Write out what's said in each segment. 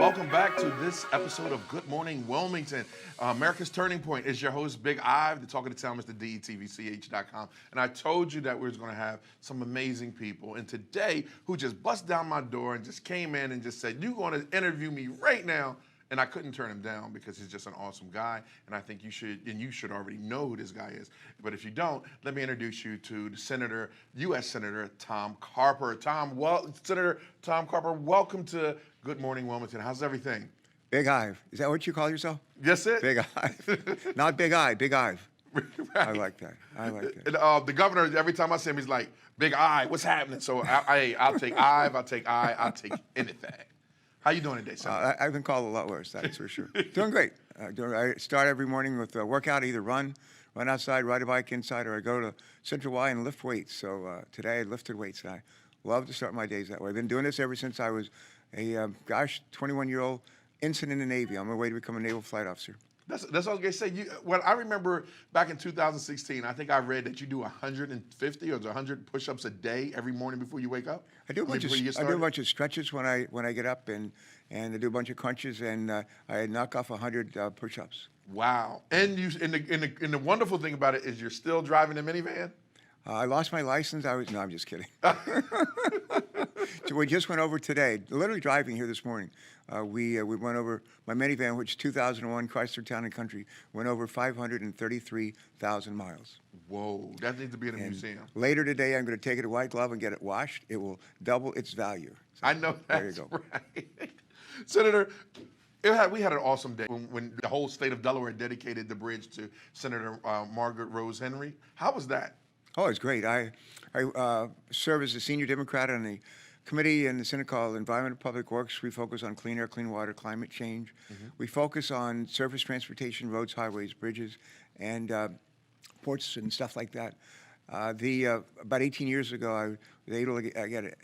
Welcome back to this episode of Good Morning Wilmington. America's Turning Point is your host, Big Ive. The Talk of the Town, Mr. DETVCH.com. And I told you that we was going to have some amazing people. And today, who just bust down my door and just came in and just said, you're going to interview me right now. And I couldn't turn him down because he's just an awesome guy. And I think you should already know who this guy is. But if you don't, let me introduce you to the Senator, U.S. Senator Tom Carper. Senator Tom Carper, welcome to Good Morning Wilmington. How's everything? Big Ive. Is that what you call yourself? Yes, it. Big Ive. Not Big Eye, Big Ive. Right. I like that. And, the governor, every time I see him, he's like, Big Eye, what's happening? So I'll take Ive, I'll take anything. How you doing today, Senator? I've been called a lot worse, that's for sure. Doing great. I start every morning with a workout, either run outside, ride a bike inside, or I go to Central Y and lift weights. So today I lifted weights, and I love to start my days that way. I've been doing this ever since I was a 21-year-old ensign in the Navy. On my way to become a naval flight officer. That's what I was going to say. Well, I remember back in 2016, I think I read that you do 150 or 100 push-ups a day every morning before you wake up. I do a bunch of stretches when I get up, and I do a bunch of crunches, and I knock off 100 push-ups. Wow! And the wonderful thing about it is you're still driving the minivan. I lost my license. No, I'm just kidding. So we just went over today, literally driving here this morning. We went over my minivan, which 2001 Chrysler Town and Country, went over 533,000 miles. Whoa, that needs to be in a museum. Later today, I'm going to take it to White Glove and get it washed. It will double its value. So, I know that's there you go. Right. Senator, we had an awesome day when the whole state of Delaware dedicated the bridge to Senator Margaret Rose Henry. How was that? Oh, it's great. I serve as a senior Democrat on the committee in the Senate called Environment and Public Works. We focus on clean air, clean water, climate change. Mm-hmm. We focus on surface transportation, roads, highways, bridges, and ports and stuff like that. About 18 years ago, I was able to get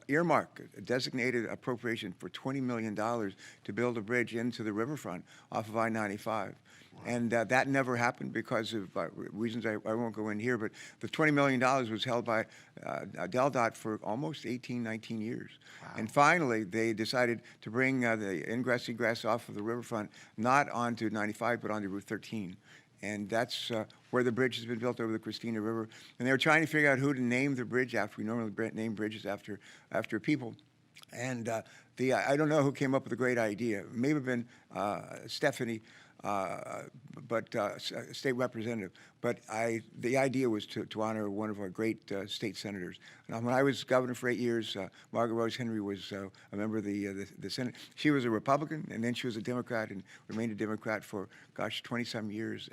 earmark, a designated appropriation for $20 million to build a bridge into the riverfront off of I-95. And that never happened because of reasons I won't go in here, but the $20 million was held by DelDOT for almost 18, 19 years. Wow. And finally, they decided to bring the ingress egress off of the riverfront, not onto 95, but onto Route 13. And that's where the bridge has been built over the Christina River. And they were trying to figure out who to name the bridge after. We normally name bridges after people. And I don't know who came up with a great idea. It may have been Stephanie, state representative. But the idea was to honor one of our great state senators. Now, when I was governor for 8 years, Margaret Rose Henry was a member of the Senate. She was a Republican, and then she was a Democrat, and remained a Democrat for, 20-some years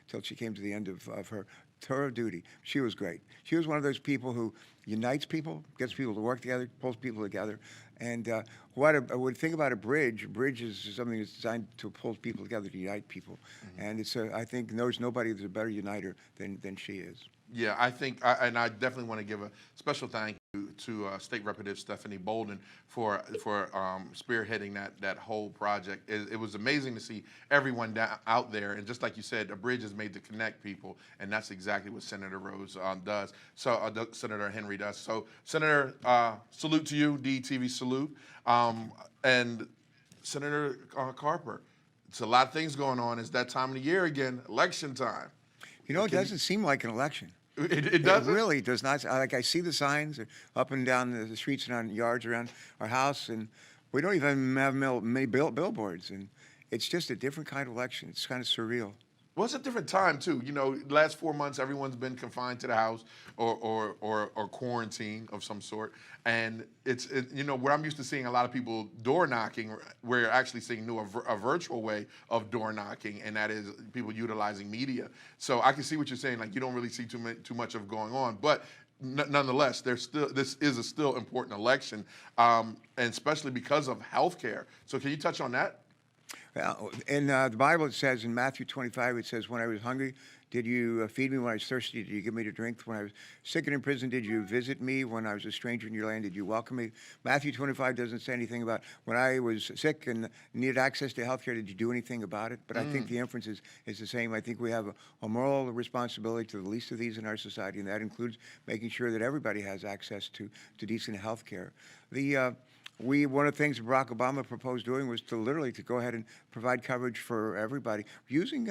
till she came to the end of her tour of duty. She was great. She was one of those people who unites people, gets people to work together, pulls people together. And what I would think about a bridge is something that's designed to pull people together, to unite people. Mm-hmm. And it's I think there's nobody that's a better uniter than she is. Yeah, I think, and I definitely want to give a special thank you to State Representative Stephanie Bolden for spearheading that whole project. It was amazing to see everyone out there, and just like you said, a bridge is made to connect people, and that's exactly what Senator Rose does. So Senator Henry does. So Senator, salute to you, DTV salute, and Senator Carper. It's a lot of things going on. It's that time of the year again, election time. You know, it doesn't seem like an election. It doesn't? It really does not. Like, I see the signs up and down the streets and on yards around our house, and we don't even have many billboards. And it's just a different kind of election. It's kind of surreal. Well, it's a different time, too. You know, the last 4 months, everyone's been confined to the house or quarantine of some sort. And where I'm used to seeing a lot of people door knocking, we're actually seeing a virtual way of door knocking, and that is people utilizing media. So I can see what you're saying. Like, you don't really see too much of going on. But nonetheless, this is a still important election, and especially because of health care. So can you touch on that? In the Bible, it says in Matthew 25, it says, when I was hungry, did you feed me? When I was thirsty, did you give me to drink? When I was sick and in prison, did you visit me? When I was a stranger in your land, did you welcome me? Matthew 25 doesn't say anything about when I was sick and needed access to health care, did you do anything about it? But I think the inference is the same. I think we have a moral responsibility to the least of these in our society, and that includes making sure that everybody has access to decent health care. One of the things Barack Obama proposed doing was to literally to go ahead and provide coverage for everybody using,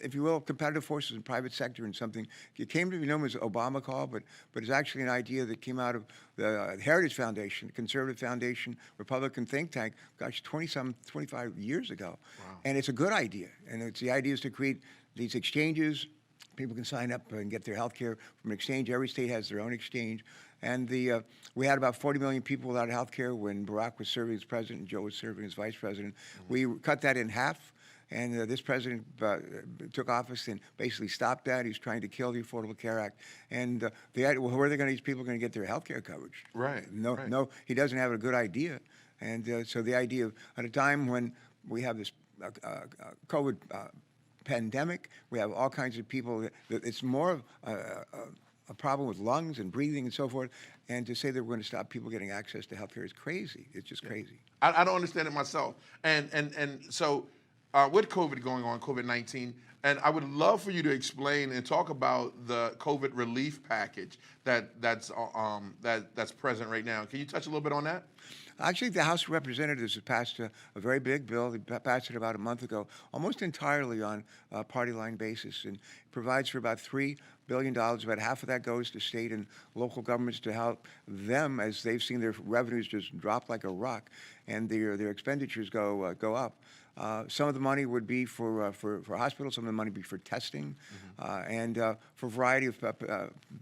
if you will, competitive forces in private sector and something. It came to be known as Obama Call, but it's actually an idea that came out of the Heritage Foundation, conservative foundation, Republican think tank, gosh, 25 years ago. Wow. And it's a good idea. And the idea is to create these exchanges. People can sign up and get their health care from an exchange. Every state has their own exchange. And we had about 40 million people without health care when Barack was serving as president and Joe was serving as vice president. We cut that in half. And this president took office and basically stopped that. He's trying to kill the Affordable Care Act. And where are they going to? These people going to get their health care coverage? Right. No. He doesn't have a good idea. And so the idea of at a time when we have this COVID pandemic, we have all kinds of people. It's more of a problem with lungs and breathing and so forth. And to say that we're going to stop people getting access to health care is crazy. It's just crazy. I don't understand it myself. And so with COVID going on, COVID-19, and I would love for you to explain and talk about the COVID relief package that's present right now. Can you touch a little bit on that? Actually, the House of Representatives has passed a very big bill. They passed it about a month ago, almost entirely on a party line basis, and provides for about $3 billion. About half of that goes to state and local governments to help them as they've seen their revenues just drop like a rock, and their expenditures go up. Some of the money would be for hospitals, some of the money would be for testing, and for a variety of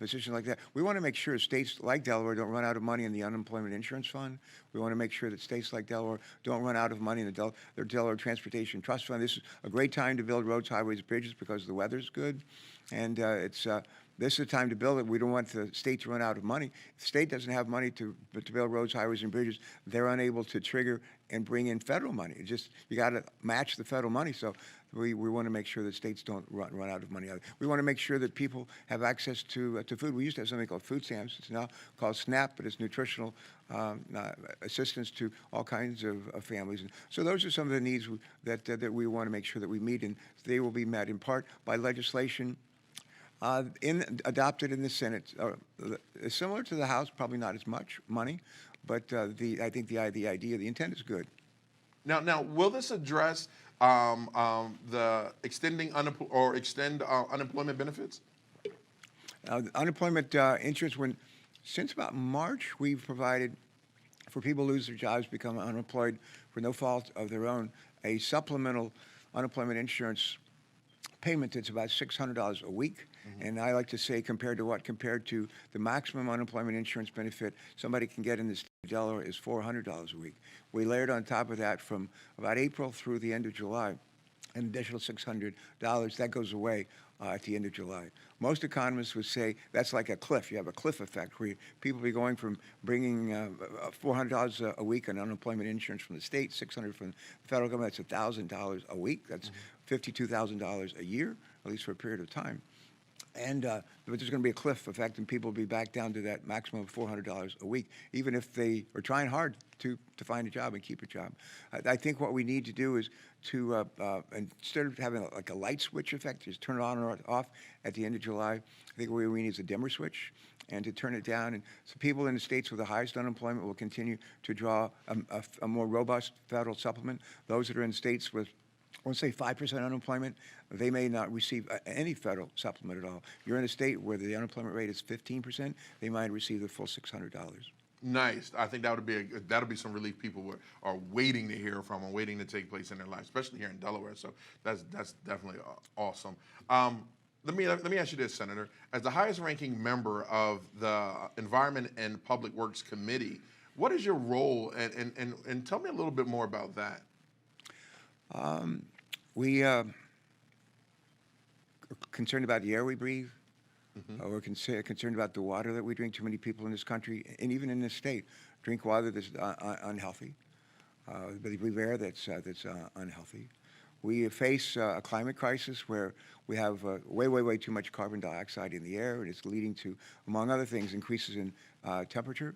positions like that. We want to make sure states like Delaware don't run out of money in the Unemployment Insurance Fund. We want to make sure that states like Delaware don't run out of money in their Delaware Transportation Trust Fund. This is a great time to build roads, highways, bridges because the weather's good, and this is the time to build it. We don't want the state to run out of money. If the state doesn't have money to build roads, highways, and bridges, they're unable to trigger and bring in federal money. It's just, you got to match the federal money. So we want to make sure that states don't run out of money. We want to make sure that people have access to food. We used to have something called food stamps. It's now called SNAP, but it's nutritional assistance to all kinds of families. And so those are some of the needs that we want to make sure that we meet, and they will be met in part by legislation adopted in the Senate, similar to the House, probably not as much money, but I think the idea, the intent is good. Now, will this address the extend unemployment benefits? Unemployment insurance, since about March, we've provided for people who lose their jobs, become unemployed for no fault of their own, a supplemental unemployment insurance payment that's about $600 a week. And I like to say, compared to the maximum unemployment insurance benefit somebody can get in the state of Delaware is $400 a week. We layered on top of that from about April through the end of July an additional $600. That goes away at the end of July. Most economists would say that's like a cliff. You have a cliff effect where people be going from bringing $400 a week on unemployment insurance from the state, $600 from the federal government. That's $1,000 a week. That's $52,000 a year, at least for a period of time. And but there's going to be a cliff effect, and people will be back down to that maximum of $400 a week, even if they are trying hard to find a job and keep a job. I think what we need to do is to, instead of having like a light switch effect, just turn it on or off at the end of July, I think what we need is a dimmer switch and to turn it down. And so people in the states with the highest unemployment will continue to draw a more robust federal supplement. Those that are in states with, let's say 5% unemployment, they may not receive any federal supplement at all. You're in a state where the unemployment rate is 15%, they might receive the full $600. Nice. I think that'll be some relief people are waiting to hear from and waiting to take place in their lives, especially here in Delaware. So that's definitely awesome. Let me ask you this, Senator. As the highest-ranking member of the Environment and Public Works Committee, what is your role, and tell me a little bit more about that. We are concerned about the air we breathe. We're concerned about the water that we drink. Too many people in this country, and even in this state, drink water that's unhealthy. They breathe air that's unhealthy. We face a climate crisis where we have way too much carbon dioxide in the air, and it's leading to, among other things, increases in temperature.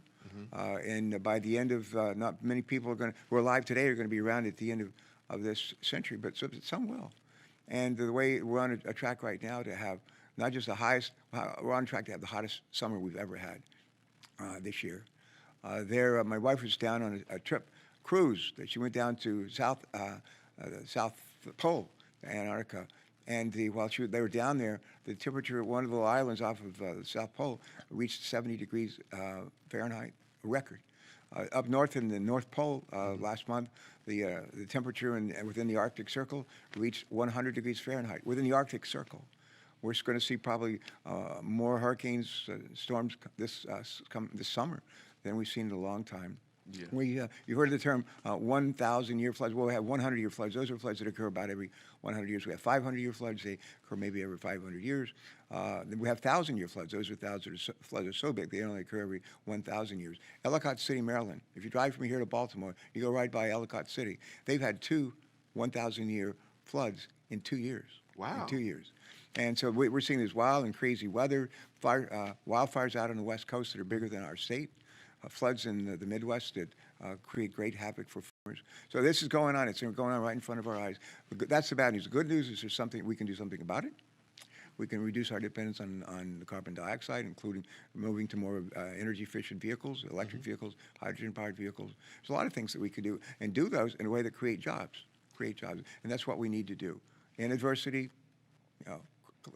And by the end of, not many people who are alive today are going to be around at the end of this century, but some will. And the way we're on a track right now to have not just the highest, we're on track to have the hottest summer we've ever had this year. There, my wife was down on a trip cruise that she went down to the South Pole, Antarctica, and while they were down there, the temperature at one of the islands off of the South Pole reached 70 degrees Fahrenheit, a record. Up north in the North Pole last month, the temperature within the Arctic Circle reached 100 degrees Fahrenheit within the Arctic Circle. We're going to see probably more hurricanes, storms this summer than we've seen in a long time. Yeah. You've heard the term 1,000-year floods. Well, we have 100-year floods. Those are floods that occur about every 100 years. We have 500-year floods. They occur maybe every 500 years. Then we have 1,000-year floods. Those are floods are so big they only occur every 1,000 years. Ellicott City, Maryland. If you drive from here to Baltimore, you go right by Ellicott City. They've had two 1,000-year floods in 2 years. Wow. In 2 years. And so we're seeing this wild and crazy weather, wildfires out on the West Coast that are bigger than our state. Floods in the Midwest that create great havoc for farmers. So this is going on. It's going on right in front of our eyes. That's the bad news. The good news is there's something we can do something about it. We can reduce our dependence on the carbon dioxide, including moving to more energy-efficient vehicles, electric vehicles, hydrogen-powered vehicles. There's a lot of things that we could do, and do those in a way that create jobs. And that's what we need to do. In adversity,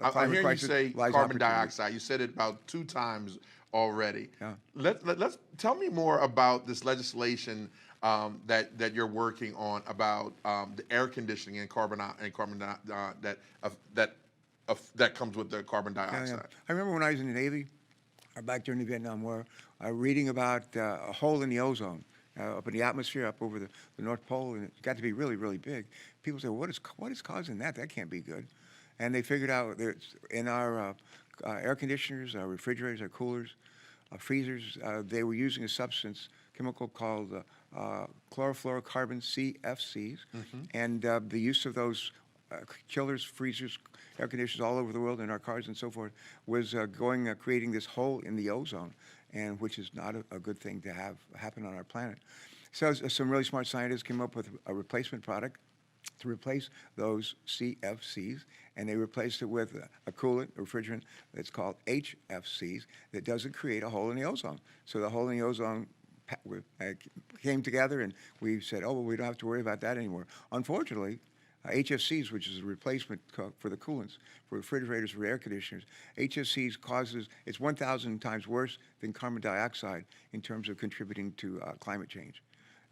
I hear you say carbon dioxide. You said it about 2 times already. Yeah. Let's tell me more about this legislation that you're working on about the air conditioning and that comes with the carbon dioxide. Yeah. I remember when I was in the Navy, back during the Vietnam War, reading about a hole in the ozone up in the atmosphere, up over the North Pole, and it got to be really, really big. People said, "What is causing that? That can't be good." And they figured out that in our air conditioners, our refrigerators, our coolers, freezers, they were using a chemical called chlorofluorocarbon, CFCs, and the use of those chillers, freezers, air conditioners all over the world in our cars and so forth was creating this hole in the ozone, and which is not a good thing to have happen on our planet. So some really smart scientists came up with a replacement product to replace those CFCs, and they replaced it with a coolant, a refrigerant that's called HFCs that doesn't create a hole in the ozone. So the hole in the ozone came together, and we said, oh, well, we don't have to worry about that anymore. Unfortunately, HFCs, which is a replacement for the coolants, for refrigerators, for air conditioners, HFCs it's 1,000 times worse than carbon dioxide in terms of contributing to climate change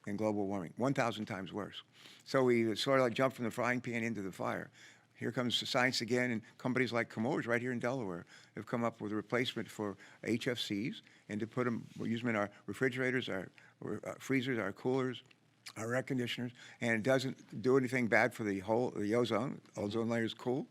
and global warming, 1,000 times worse. So we sort of like jumped from the frying pan into the fire. Here comes the science again, and companies like Chemours right here in Delaware have come up with a replacement for HFCs, and to put them, we use them in our refrigerators, our freezers, our coolers, our air conditioners, and it doesn't do anything bad for the ozone. Ozone layer is cool,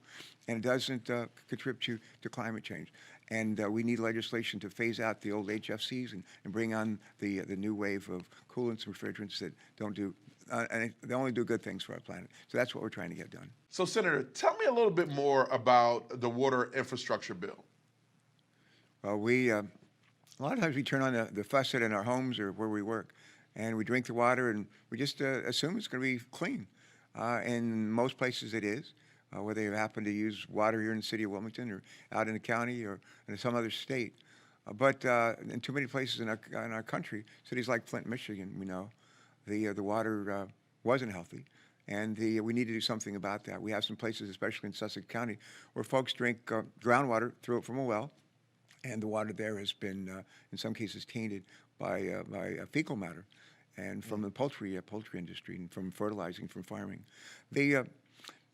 and it doesn't contribute to climate change. And we need legislation to phase out the old HFCs and bring on the new wave of coolants and refrigerants that don't do, and they only do good things for our planet. So that's what we're trying to get done. So, Senator, tell me a little bit more about the water infrastructure bill. Well, a lot of times we turn on the faucet in our homes or where we work, and we drink the water, and we just assume it's going to be clean. In most places it is, whether you happen to use water here in the city of Wilmington or out in the county or in some other state. But in too many places in our country, cities like Flint, Michigan, we know, the water wasn't healthy, and we need to do something about that. We have some places, especially in Sussex County, where folks drink groundwater through it from a well, and the water there has been, in some cases, tainted by fecal matter, and from the poultry industry, and from fertilizing, from farming.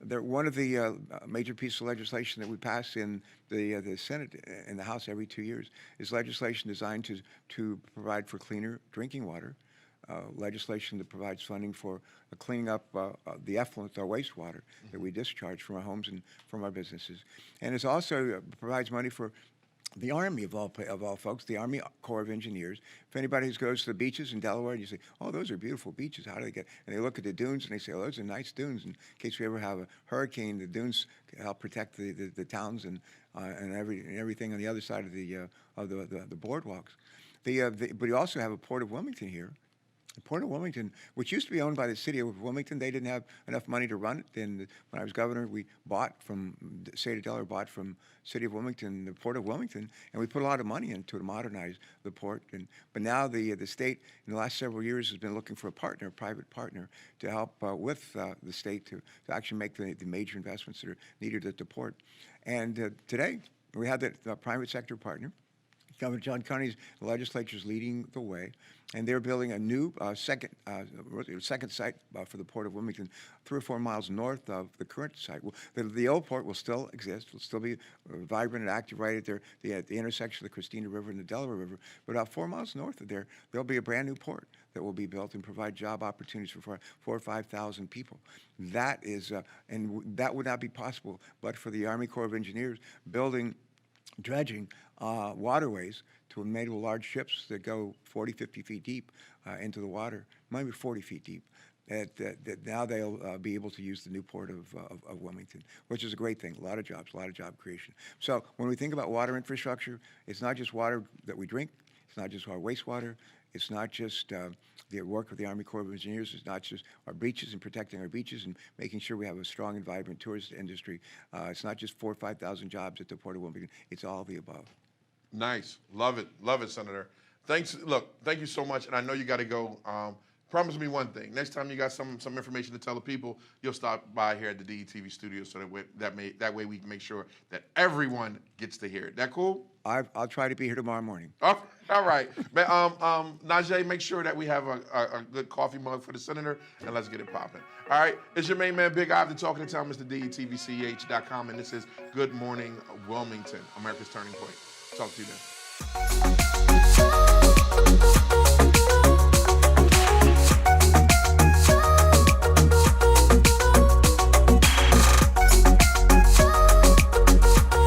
One of the major pieces of legislation that we pass in the Senate and the House every 2 years is legislation designed to provide for cleaner drinking water, legislation that provides funding for cleaning up the effluent, our wastewater that we discharge from our homes and from our businesses. And it also provides money for the Army of all folks, the Army Corps of Engineers. If anybody goes to the beaches in Delaware, and you say, oh, those are beautiful beaches, how do they get? And they look at the dunes and they say, oh, those are nice dunes. In case we ever have a hurricane, the dunes help protect the towns and everything on the other side of the boardwalks. But you also have a Port of Wilmington here The Port of Wilmington, which used to be owned by the city of Wilmington, they didn't have enough money to run it. Then when I was governor, we bought from the state of Delaware, bought from city of Wilmington, the Port of Wilmington, and we put a lot of money into it to modernize the port. But now the state in the last several years has been looking for a partner, a private partner, to help with the state to actually make the major investments that are needed at the port. And today we have that private sector partner. Governor John Carney's legislature is leading the way, and they're building a new second site for the Port of Wilmington, 3 or 4 miles north of the current site. Well, the old port will still exist, will still be vibrant and active right at the intersection of the Christina River and the Delaware River. But about 4 miles north of there'll be a brand new port that will be built and provide job opportunities for 4,000 or 5,000 people. That is, and that would not be possible but for the Army Corps of Engineers building dredging waterways to enable large ships that go 40, 50 feet deep into the water, maybe 40 feet deep. That now they'll be able to use the new port of Wilmington, which is a great thing. A lot of jobs, a lot of job creation. So when we think about water infrastructure, it's not just water that we drink. It's not just our wastewater. It's not just the work of the Army Corps of Engineers. It's not just our beaches and protecting our beaches and making sure we have a strong and vibrant tourist industry. It's not just 4,000 or 5,000 jobs at the Port of Wilmington. It's all of the above. Nice. Love it, Senator. Thanks. Look, thank you so much. And I know you got to go. Promise me one thing. Next time you got some information to tell the people, you'll stop by here at the DETV studio so that way we can make sure that everyone gets to hear it. That cool? I'll try to be here tomorrow morning. Oh, all right. But, Najee, make sure that we have a good coffee mug for the senator, and let's get it popping. All right. It's your main man, Big Ive, the Talking to Town, Mr. DETVCH.com, and this is Good Morning Wilmington, America's Turning Point. Talk to you then.